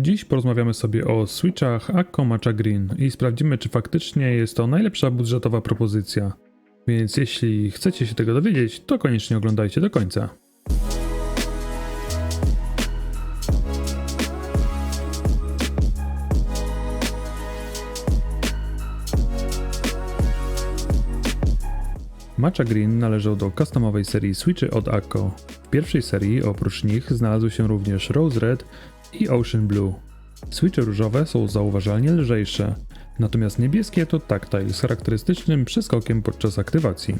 Dziś porozmawiamy sobie o switchach Akko Matcha Green i sprawdzimy, czy faktycznie jest to najlepsza budżetowa propozycja. Więc jeśli chcecie się tego dowiedzieć, to koniecznie oglądajcie do końca. Matcha Green należał do customowej serii switchy od Akko. W pierwszej serii oprócz nich znalazły się również Rose Red i Ocean Blue. Switche różowe są zauważalnie lżejsze, natomiast niebieskie to tactile z charakterystycznym przeskokiem podczas aktywacji.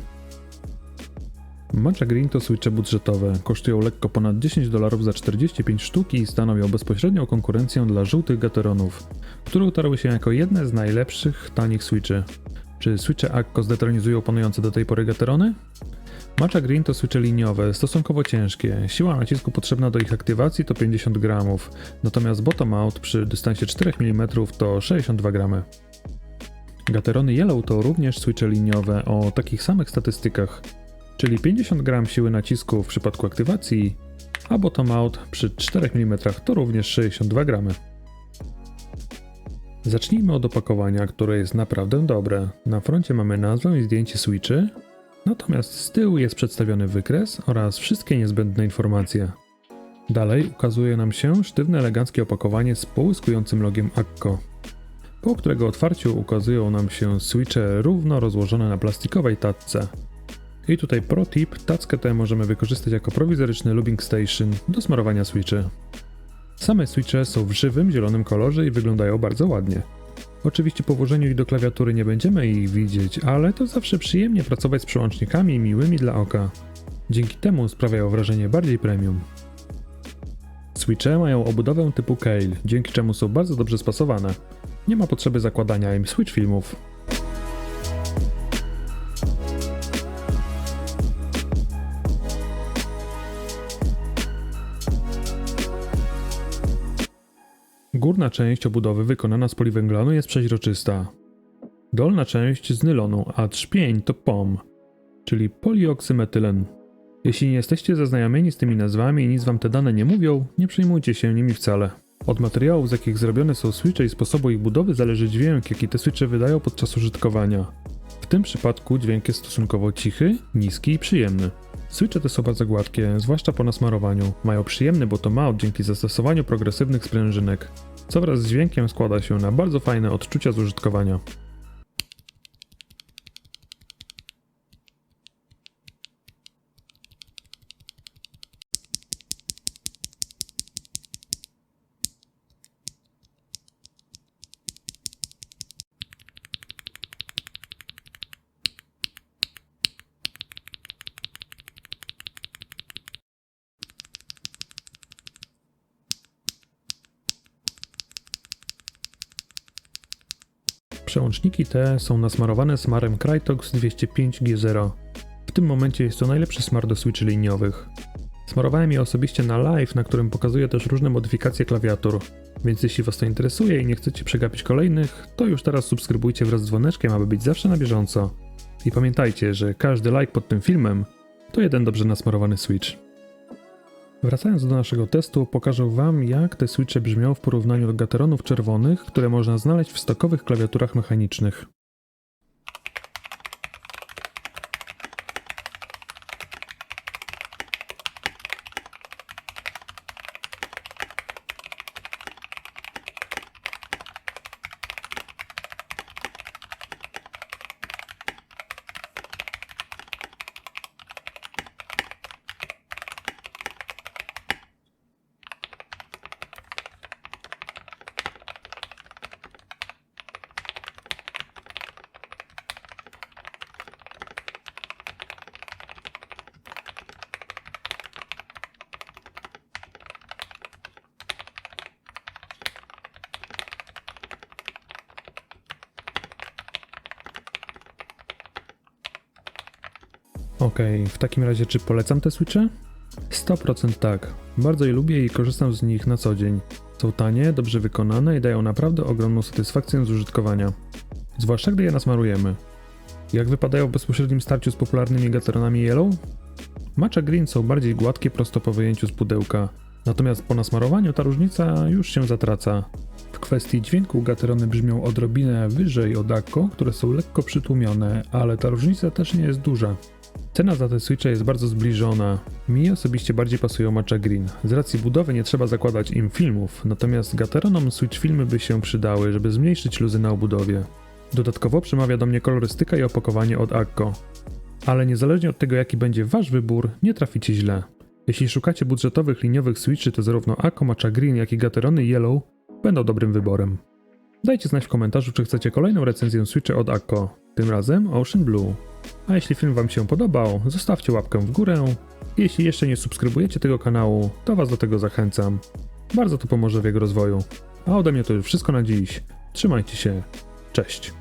Matcha Green to switche budżetowe, kosztują lekko ponad $10 za 45 sztuk i stanowią bezpośrednią konkurencję dla żółtych Gateronów, które utarły się jako jedne z najlepszych tanich switchy. Czy switche Akko zdetronizują panujące do tej pory Gaterony? Matcha Green to switche liniowe, stosunkowo ciężkie. Siła nacisku potrzebna do ich aktywacji to 50 gramów, natomiast bottom out przy dystansie 4 mm to 62 gramy. Gaterony Yellow to również switche liniowe o takich samych statystykach, czyli 50 gram siły nacisku w przypadku aktywacji, a bottom out przy 4 mm to również 62 gramy. Zacznijmy od opakowania, które jest naprawdę dobre. Na froncie mamy nazwę i zdjęcie switchy, natomiast z tyłu jest przedstawiony wykres oraz wszystkie niezbędne informacje. Dalej ukazuje nam się sztywne, eleganckie opakowanie z połyskującym logiem Akko, po którego otwarciu ukazują nam się switche równo rozłożone na plastikowej tacce. I tutaj pro tip, tackę tę możemy wykorzystać jako prowizoryczny lubing station do smarowania switchy. Same switche są w żywym, zielonym kolorze i wyglądają bardzo ładnie. Oczywiście po włożeniu ich do klawiatury nie będziemy ich widzieć, ale to zawsze przyjemnie pracować z przełącznikami miłymi dla oka. Dzięki temu sprawiają wrażenie bardziej premium. Switche mają obudowę typu Keil, dzięki czemu są bardzo dobrze spasowane. Nie ma potrzeby zakładania im switch filmów. Górna część obudowy wykonana z poliwęglanu jest przeźroczysta. Dolna część z nylonu, a trzpień to POM, czyli polioksymetylen. Jeśli nie jesteście zaznajomieni z tymi nazwami i nic wam te dane nie mówią, nie przejmujcie się nimi wcale. Od materiałów, z jakich zrobione są switche i sposobu ich budowy zależy dźwięk, jaki te switche wydają podczas użytkowania. W tym przypadku dźwięk jest stosunkowo cichy, niski i przyjemny. Switche te są bardzo gładkie, zwłaszcza po nasmarowaniu. Mają przyjemny bottom-out dzięki zastosowaniu progresywnych sprężynek, co wraz z dźwiękiem składa się na bardzo fajne odczucia z użytkowania. Przełączniki te są nasmarowane smarem Krytox 205G0. W tym momencie jest to najlepszy smar do switchy liniowych. Smarowałem je osobiście na live, na którym pokazuję też różne modyfikacje klawiatur, więc jeśli was to interesuje i nie chcecie przegapić kolejnych, to już teraz subskrybujcie wraz z dzwoneczkiem, aby być zawsze na bieżąco. I pamiętajcie, że każdy like pod tym filmem to jeden dobrze nasmarowany switch. Wracając do naszego testu, pokażę wam, jak te switche brzmią w porównaniu do Gateronów czerwonych, które można znaleźć w stokowych klawiaturach mechanicznych. Okej, w takim razie czy polecam te switche? 100% tak. Bardzo je lubię i korzystam z nich na co dzień. Są tanie, dobrze wykonane i dają naprawdę ogromną satysfakcję z użytkowania. Zwłaszcza gdy je nasmarujemy. Jak wypadają w bezpośrednim starciu z popularnymi Gateronami Yellow? Matcha Green są bardziej gładkie prosto po wyjęciu z pudełka. Natomiast po nasmarowaniu ta różnica już się zatraca. W kwestii dźwięku Gaterony brzmią odrobinę wyżej od Akko, które są lekko przytłumione, ale ta różnica też nie jest duża. Cena za te switche jest bardzo zbliżona. Mi osobiście bardziej pasują Matcha Green. Z racji budowy nie trzeba zakładać im filmów, natomiast Gateronom switch filmy by się przydały, żeby zmniejszyć luzy na obudowie. Dodatkowo przemawia do mnie kolorystyka i opakowanie od Akko. Ale niezależnie od tego jaki będzie wasz wybór, nie traficie źle. Jeśli szukacie budżetowych liniowych switchy, to zarówno Akko, Matcha Green, jak i Gaterony Yellow będą dobrym wyborem. Dajcie znać w komentarzu, czy chcecie kolejną recenzję switcha od Akko, tym razem Ocean Blue. A jeśli film wam się podobał, zostawcie łapkę w górę. Jeśli jeszcze nie subskrybujecie tego kanału, to was do tego zachęcam. Bardzo to pomoże w jego rozwoju. A ode mnie to już wszystko na dziś. Trzymajcie się. Cześć.